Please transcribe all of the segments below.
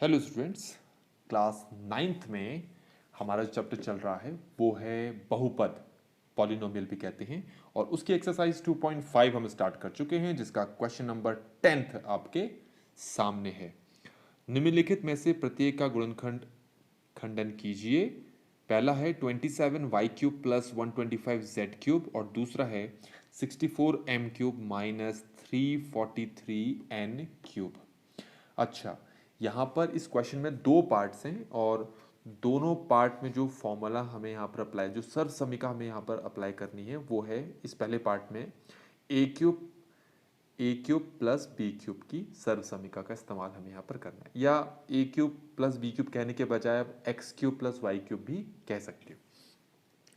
Hello students. Class ninth में हमारा जो चैप्टर चल रहा है वो है बहुपद, पॉलिनोमियल भी कहते हैं। और उसकी एक्सरसाइज 2.5 हम स्टार्ट कर चुके हैं, जिसका क्वेश्चन नंबर 10th आपके सामने है। निम्नलिखित में से प्रत्येक का गुणनखंड खंडन कीजिए। पहला है 27y³ प्लस 125z³ और दूसरा है 64m³ माइनस 343n³। अच्छा, यहाँ पर इस क्वेश्चन में दो पार्ट्स हैं और दोनों पार्ट में जो फॉर्मूला हमें यहाँ पर अप्लाई, जो सर्व समीकरण हमें यहाँ पर अप्लाई करनी है वो है इस पहले पार्ट में a³ प्लस b³ की सर्व समीकरण का इस्तेमाल हमें यहाँ पर करना है, या a³ प्लस b³ कहने के बजाय आप x³ प्लस y³ भी कह सकते हो।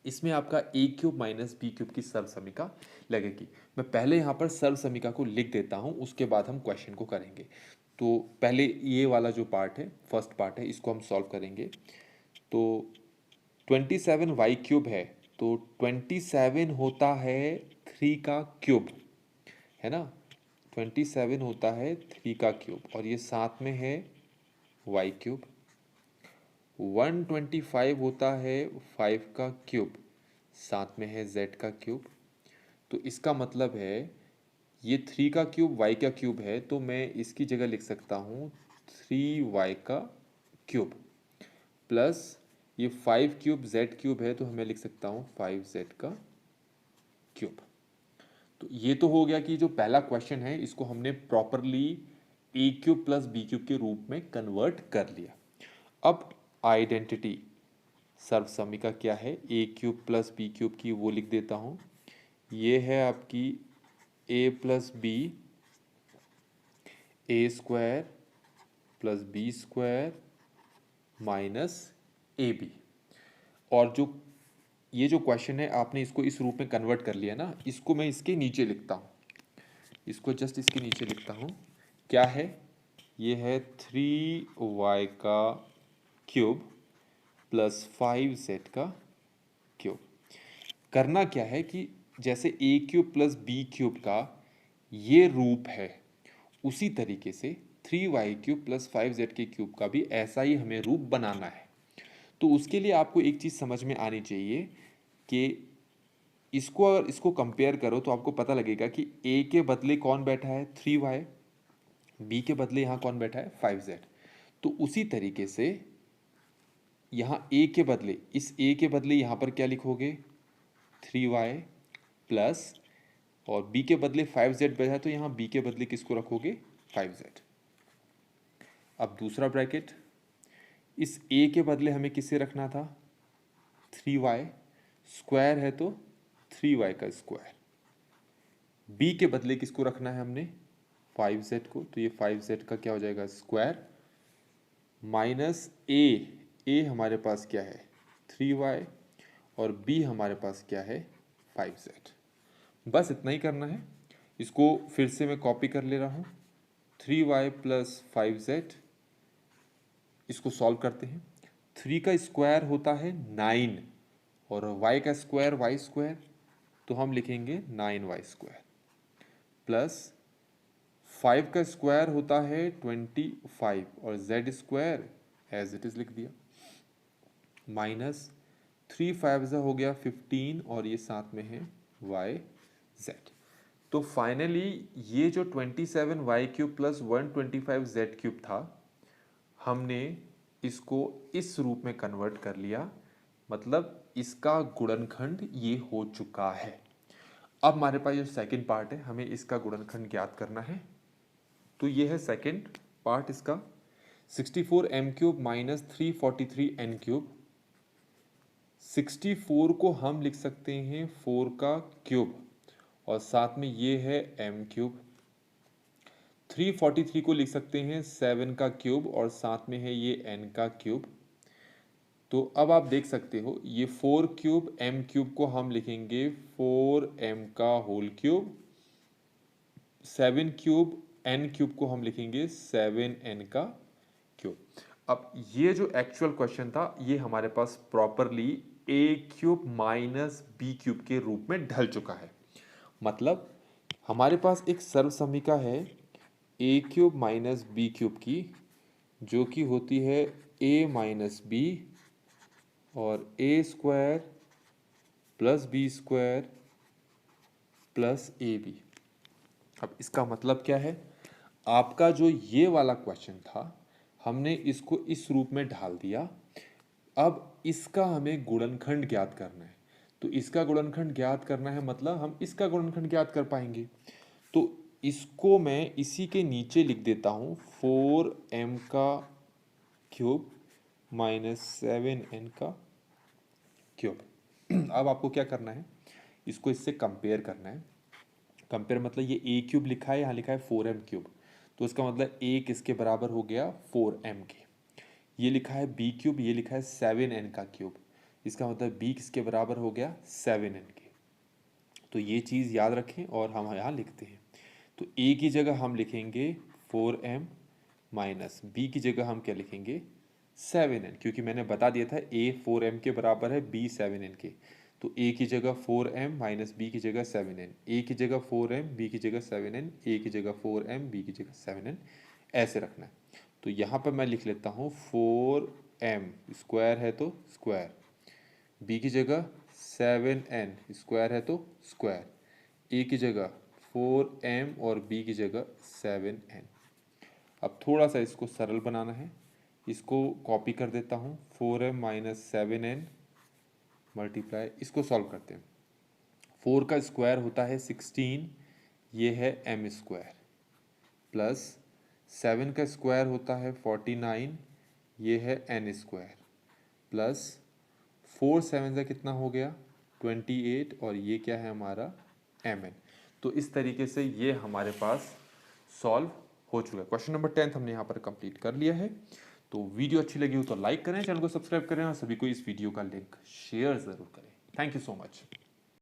इसमें आपका a³ माइनस b³ की सर्व समीकरण लगेगी। मैं पहले यहाँ पर सर्व समीकरण को लिख देता हूँ, उसके बाद हम क्वेश्चन को करेंगे। तो पहले ये वाला जो पार्ट है, फर्स्ट पार्ट है, इसको हम सॉल्व करेंगे। तो 27y³ है, तो 27 होता है 3 का क्यूब, है ना। 27 होता है 3 का क्यूब और ये साथ में है y³। 125 होता है 5 का क्यूब, साथ में है z का क्यूब। तो इसका मतलब है ये 3 का क्यूब y का क्यूब है, तो मैं इसकी जगह लिख सकता हूँ 3y का क्यूब प्लस ये 5³ z³ है, तो हमें लिख सकता हूँ 5z का क्यूब। तो ये तो हो गया कि जो पहला क्वेश्चन है इसको हमने प्रॉपरली a³ प्लस b³ के रूप में कन्वर्ट कर लिया। अब आइडेंटिटी सर्व समीकरण क्या है, a³ प्लस b³ की वो लिख देता हूँ। ये है आपकी a plus B a² plus b² minus ab। और जो ये जो क्वेश्चन है आपने इसको इस रूप में कन्वर्ट कर लिया ना, इसको मैं इसके नीचे लिखता हूँ, इसको जस्ट इसके नीचे लिखता हूँ। क्या है, ये है 3y का क्यूब प्लस 5z का क्यूब। करना क्या है कि जैसे a³ प्लस b³ का ये रूप है, उसी तरीके से 3y³ प्लस 5z के क्यूब का भी ऐसा ही हमें रूप बनाना है। तो उसके लिए आपको एक चीज़ समझ में आनी चाहिए कि इसको अगर इसको कंपेयर करो तो आपको पता लगेगा कि a के बदले कौन बैठा है 3y, b के बदले यहाँ कौन बैठा है 5z। तो उसी तरीके से यहाँ a के बदले, इस a के बदले यहाँ पर क्या लिखोगे 3y प्लस, और b के बदले 5z बैठा है तो यहाँ b के बदले किसको रखोगे 5z। अब दूसरा ब्रैकेट, इस a के बदले हमें किससे रखना था 3y, स्क्वायर है तो 3y का स्क्वायर। b के बदले किसको रखना है हमने 5z को, तो ये 5z का क्या हो जाएगा स्क्वायर माइनस a हमारे पास क्या है 3y और b हमारे पास क्या है 5z। बस इतना ही करना है। इसको फिर से मैं कॉपी कर ले रहा हूँ, 3y प्लस 5z, इसको सॉल्व करते हैं। 3 का स्क्वायर होता है 9 और y का स्क्वायर y², तो हम लिखेंगे 9y² प्लस 5 का स्क्वायर होता है 25 और z² एज इट इज लिख दिया, माइनस 3 5 हो गया 15 और ये साथ में है yz। तो फाइनली ये जो 27y³ प्लस 125z³ था, हमने इसको इस रूप में कन्वर्ट कर लिया, मतलब इसका गुणनखंड ये हो चुका है। अब हमारे पास जो सेकंड पार्ट है, हमें इसका गुणनखंड ज्ञात करना है। तो ये है सेकंड पार्ट इसका, 64m³ माइनस 343n³। 64 को हम लिख सकते हैं 4 का क्यूब और साथ में ये है m³। 343 को लिख सकते हैं 7 का क्यूब और साथ में है ये n का क्यूब। तो अब आप देख सकते हो ये 4³ m³ को हम लिखेंगे 4m का होल क्यूब, 7³ n³ को हम लिखेंगे 7n का क्यूब। अब ये जो एक्चुअल क्वेश्चन था ये हमारे पास प्रॉपरली a³ माइनस b³ के रूप में ढल चुका है। मतलब हमारे पास एक सर्व समीकरण है a³ माइनस b³ की, जो कि होती है a माइनस बी और a square plus b square plus a b. अब इसका मतलब क्या है, आपका जो ये वाला क्वेश्चन था हमने इसको इस रूप में ढाल दिया। अब इसका हमें गुणनखंड ज्ञात करना है, तो इसका गुणनखंड ज्ञात करना है मतलब हम इसका गुणनखंड ज्ञात कर पाएंगे। तो इसको मैं इसी के नीचे लिख देता हूँ 4m का क्यूब माइनस 7n का क्यूब। अब आपको क्या करना है, इसको इससे कंपेयर करना है। कंपेयर मतलब ये a क्यूब लिखा है, यहाँ लिखा है 4m क्यूब, तो इसका मतलब a किसके बराबर हो गया 4m के। ये लिखा है b क्यूब, ये लिखा है 7n का क्यूब, इसका मतलब b किसके बराबर हो गया 7n के। तो ये चीज़ याद रखें और हम यहाँ लिखते हैं। तो a की जगह हम लिखेंगे 4m माइनस b की जगह हम क्या लिखेंगे 7n, क्योंकि मैंने बता दिया था a 4m के बराबर है, b 7n के। तो a की जगह 4m माइनस b की जगह 7n, a की जगह 4m b की जगह 7n, a की जगह 4m b की जगह 7n, ऐसे रखना है। तो यहाँ पर मैं लिख लेता हूँ 4m स्क्वायर है तो स्क्वायर, b की जगह 7n स्क्वायर है तो स्क्वायर, a की जगह 4m और b की जगह 7n। अब थोड़ा सा इसको सरल बनाना है, इसको कॉपी कर देता हूँ 4m माइनस 7n मल्टीप्लाई, इसको सॉल्व करते हैं। 4 का स्क्वायर होता है 16, ये है m स्क्वायर, प्लस 7 का स्क्वायर होता है 49, ये है n स्क्वायर, प्लस 4 7 का कितना हो गया 28 और ये क्या है हमारा mn। तो इस तरीके से ये हमारे पास सॉल्व हो चुका है। क्वेश्चन नंबर 10 हमने यहाँ पर कंप्लीट कर लिया है। तो वीडियो अच्छी लगी हो तो लाइक करें, चैनल को सब्सक्राइब करें और सभी को इस वीडियो का लिंक शेयर ज़रूर करें। Thank you so much.